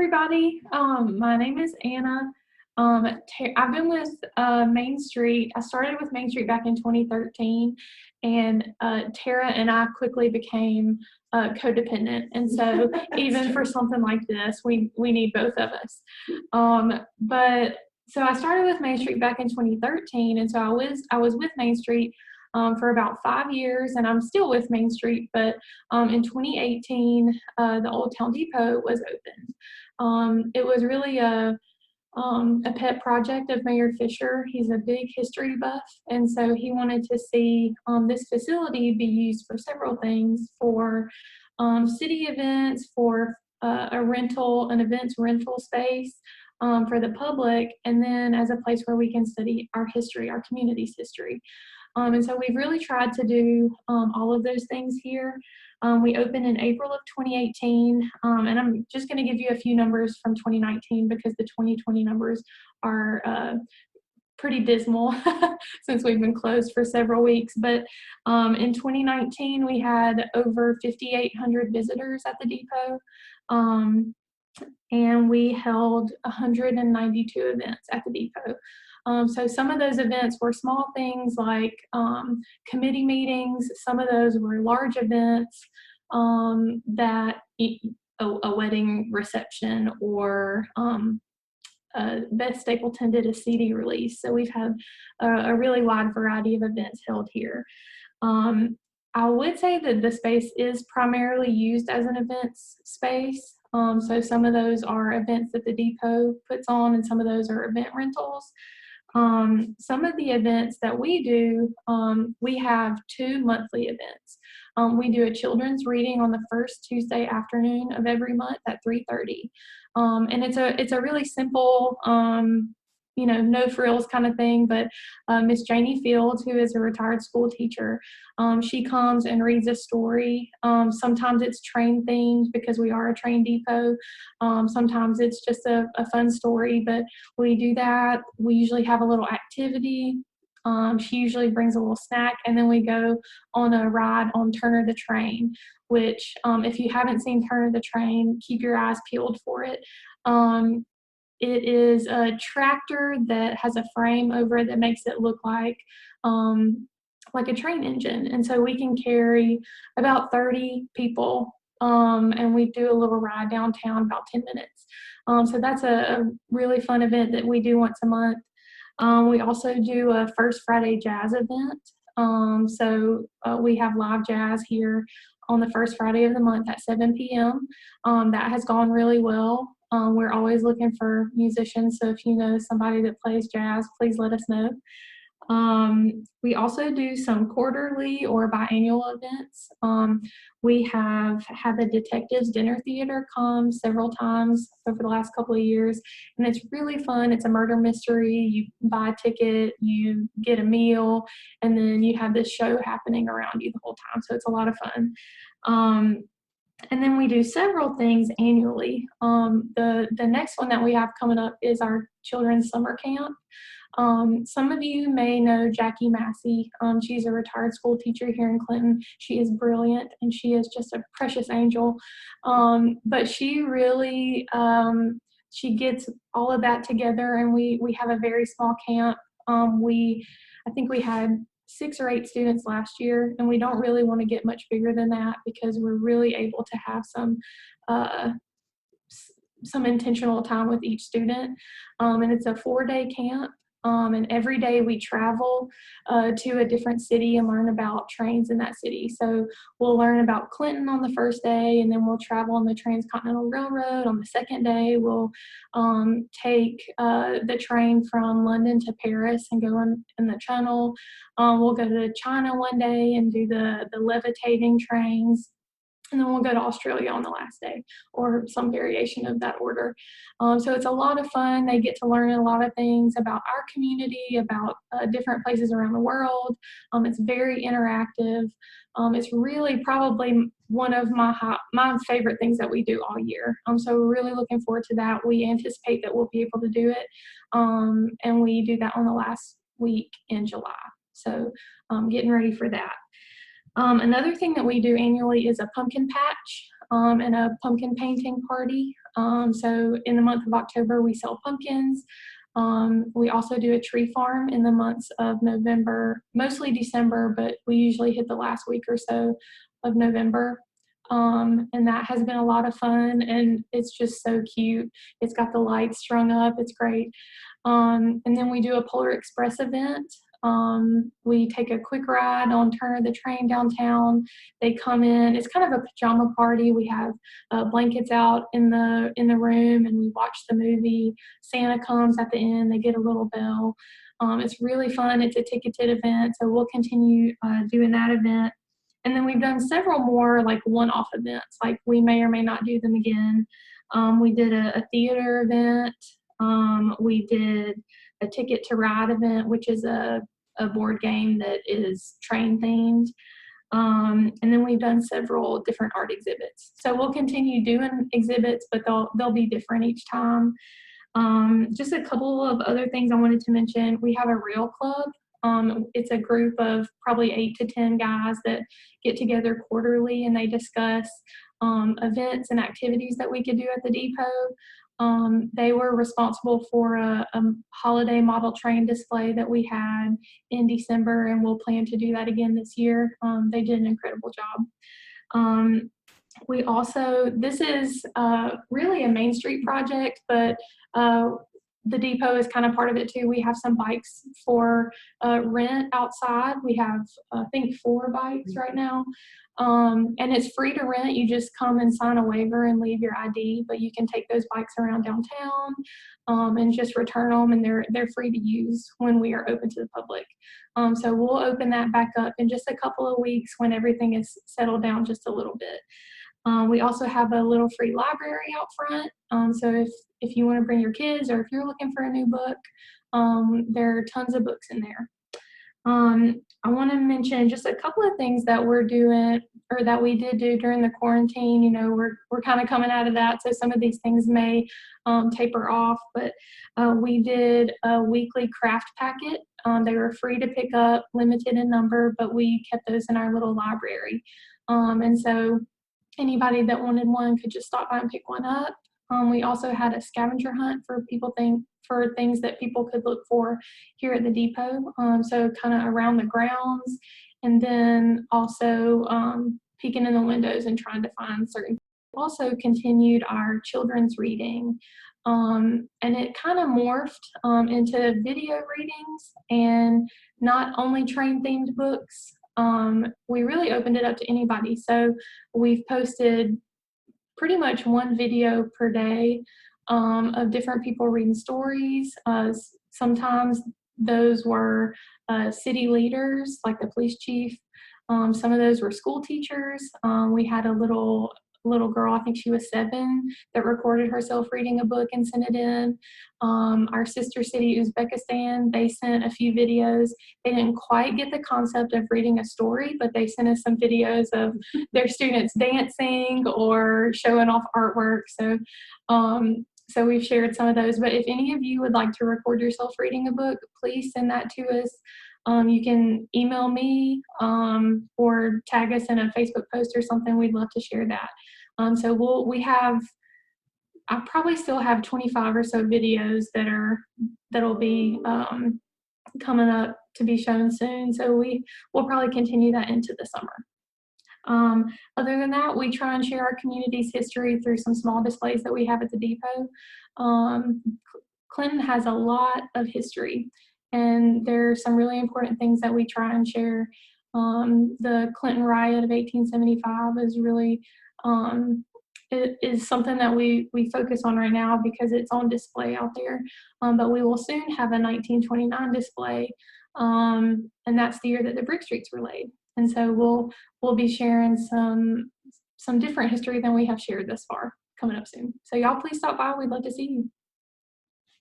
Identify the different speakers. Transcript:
Speaker 1: everybody. My name is Anna. I've been with Main Street. I started with Main Street back in 2013, and Tara and I quickly became codependent. And so, even for something like this, we need both of us. But so I started with Main Street back in 2013, and so I was with Main Street for about 5 years, and I'm still with Main Street, but in 2018, the Olde Towne Depot was opened. It was really a pet project of Mayor Fisher. He's a big history buff, and so he wanted to see this facility be used for several things, for city events, for an events rental space for the public, and then as a place where we can study our history, our community's history. And so we've really tried to do all of those things here. We opened in April of 2018, and I'm just going to give you a few numbers from 2019 because the 2020 numbers are pretty dismal since we've been closed for several weeks. But in 2019, we had over 5,800 visitors at the depot, and we held 192 events at the depot. So some of those events were small things like committee meetings. Some of those were large events that a wedding reception, or Beth Stapleton did a CD release. So we've had a really wide variety of events held here. I would say that the space is primarily used as an events space. So some of those are events that the depot puts on, and some of those are event rentals. Some of the events that we do, we have 2 monthly events. We do a children's reading on the first Tuesday afternoon of every month at 3:30. And it's a really simple, no frills kind of thing, but Miss Janie Fields, who is a retired school teacher, she comes and reads a story. Sometimes it's train themed because we are a train depot. Sometimes it's just a fun story, but we do that. We usually have a little activity. She usually brings a little snack, and then we go on a ride on Turner the Train, which if you haven't seen Turner the Train, keep your eyes peeled for it. It is a tractor that has a frame over it that makes it look like a train engine. And so we can carry about 30 people, and we do a little ride downtown, about 10 minutes. So that's a really fun event that we do once a month. We also do a First Friday Jazz event. So we have live jazz here on the first Friday of the month at 7 p.m. That has gone really well. We're always looking for musicians, so if you know somebody that plays jazz, please let us know. We also do some quarterly or biannual events. We have had the Detectives Dinner Theater come several times over the last couple of years, and it's really fun. It's a murder mystery. You buy a ticket, you get a meal, and then you have this show happening around you the whole time, so it's a lot of fun. And then we do several things annually. The next one that we have coming up is our children's summer camp. Some of you may know Jackie Massey. She's a retired school teacher here in Clinton. She is brilliant, and she is just a precious angel. But she really, she gets all of that together, and we have a very small camp. I think we had 6 or 8 students last year, and we don't really want to get much bigger than that because we're really able to have some intentional time with each student. And it's a 4-day camp. And every day we travel to a different city and learn about trains in that city. So we'll learn about Clinton on the first day, and then we'll travel on the Transcontinental Railroad. On the second day, we'll take the train from London to Paris and go in the Channel. We'll go to China one day and do the levitating trains. And then we'll go to Australia on the last day, or some variation of that order. So it's a lot of fun. They get to learn a lot of things about our community, about different places around the world. It's very interactive. It's really probably one of my favorite things that we do all year. So we're really looking forward to that. We anticipate that we'll be able to do it. And we do that on the last week in July. So getting ready for that. Another thing that we do annually is a pumpkin patch and a pumpkin painting party. So in the month of October, we sell pumpkins. We also do a tree farm in the months of November, mostly December, but we usually hit the last week or so of November. And that has been a lot of fun, and it's just so cute. It's got the lights strung up. It's great. And then we do a Polar Express event. We take a quick ride on Turner the Train downtown. They come in. It's kind of a pajama party. We have blankets out in the room, and we watch the movie. Santa comes at the end. They get a little bell. It's really fun. It's a ticketed event, so we'll continue doing that event. And then we've done several more like one-off events, like we may or may not do them again. We did a theater event. We did a Ticket to Ride event, which is a board game that is train themed. And then we've done several different art exhibits. So we'll continue doing exhibits, but they'll be different each time. Just a couple of other things I wanted to mention. We have a rail club. It's a group of probably 8 to 10 guys that get together quarterly, and they discuss events and activities that we could do at the depot. They were responsible for a holiday model train display that we had in December, and we'll plan to do that again this year. They did an incredible job. We also, this is really a Main Street project, but the depot is kind of part of it too. We have some bikes for rent outside. We have, I think, 4 bikes right now. And it's free to rent. You just come and sign a waiver and leave your ID, but you can take those bikes around downtown and just return them, and they're free to use when we are open to the public. So we'll open that back up in just a couple of weeks when everything is settled down just a little bit. We also have a little free library out front. So if you want to bring your kids, or if you're looking for a new book, there are tons of books in there. I want to mention just a couple of things that we're doing, or that we did do during the quarantine. You know, we're kind of coming out of that, so some of these things may taper off, but we did a weekly craft packet. They were free to pick up, limited in number, but we kept those in our little library. And so anybody that wanted one could just stop by and pick one up. We also had a scavenger hunt for things that people could look for here at the depot. So kind of around the grounds, and then also peeking in the windows and trying to find certain. Also continued our children's reading, and it kind of morphed into video readings and not only train themed books. We really opened it up to anybody. So we've posted pretty much 1 video per day of different people reading stories. Sometimes those were city leaders, like the police chief. Some of those were school teachers. We had a little girl, I think she was 7, that recorded herself reading a book and sent it in. Our sister city, Uzbekistan, they sent a few videos. They didn't quite get the concept of reading a story, but they sent us some videos of their students dancing or showing off artwork. So we've shared some of those. But if any of you would like to record yourself reading a book, please send that to us. You can email me or tag us in a Facebook post or something. We'd love to share that. I probably still have 25 or so videos that'll be coming up to be shown soon. So we'll probably continue that into the summer. Other than that, we try and share our community's history through some small displays that we have at the depot. Clinton has a lot of history, and there are some really important things that we try and share. The Clinton riot of 1875 is really, it is something that we focus on right now because it's on display out there. But we will soon have a 1929 display, and that's the year that the brick streets were laid. And so we'll be sharing some different history than we have shared thus far coming up soon. So y'all please stop by. We'd love to see you.